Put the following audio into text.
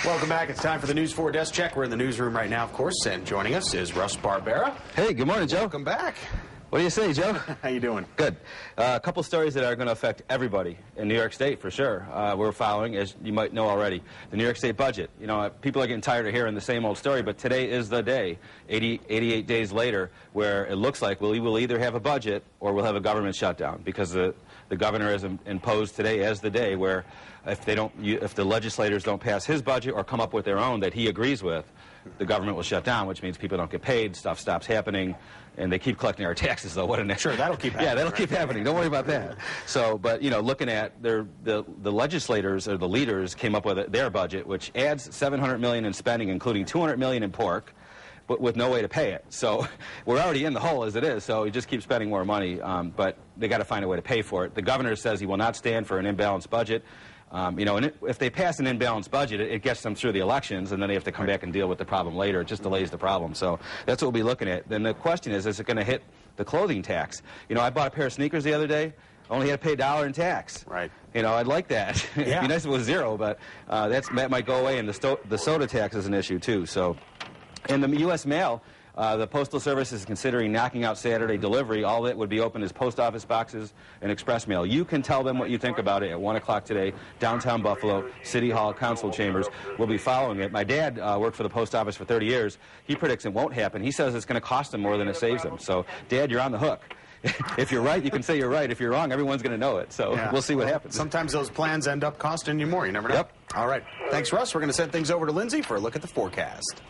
Welcome back. It's time for the News 4 Desk Check. We're in the newsroom right now, of course, and joining us is Russ Barbera. Hey, good morning, Joe. Welcome back. What do you say, Joe? How you doing? Good. A couple stories that are going to affect everybody in New York State, for sure. We're following, as you might know already, the New York State budget. You know, people are getting tired of hearing the same old story, but today is the day, 88 days later, where it looks like we will either have a budget or we'll have a government shutdown, because the governor has imposed today as the day where if the legislators don't pass his budget or come up with their own that he agrees with, the government will shut down, which means people don't get paid, stuff stops happening, and they keep collecting our taxes, though. What a Sure, that'll keep happening. Yeah, that'll keep happening. Don't worry about that. So, but, you know, looking at the legislators or the leaders came up with their budget, which adds $700 million in spending, including $200 million in pork, but with no way to pay it. So we're already in the hole as it is, so we just keep spending more money, but they got to find a way to pay for it. The governor says he will not stand for an imbalanced budget. You know, and if they pass an imbalanced budget, it gets them through the elections, and then they have to come back and deal with the problem later. It just delays the problem. So that's what we'll be looking at. Then the question is it going to hit the clothing tax? You know, I bought a pair of sneakers the other day. Only had to pay $1 in tax. Right. You know, I'd like that. Yeah. It'd be nice if it was zero, but that might go away, and the soda tax is an issue, too. So, in the U.S. mail, the Postal Service is considering knocking out Saturday delivery. All that would be open is post office boxes and express mail. You can tell them what you think about it at 1 o'clock today, downtown Buffalo, City Hall, Council Chambers. We'll be following it. My dad worked for the post office for 30 years. He predicts it won't happen. He says it's going to cost him more than it saves him. So, Dad, you're on the hook. If you're right, you can say you're right. If you're wrong, everyone's going to know it. So We'll see what happens. Sometimes those plans end up costing you more. You never know. Yep. All right. Thanks, Russ. We're going to send things over to Lindsay for a look at the forecast.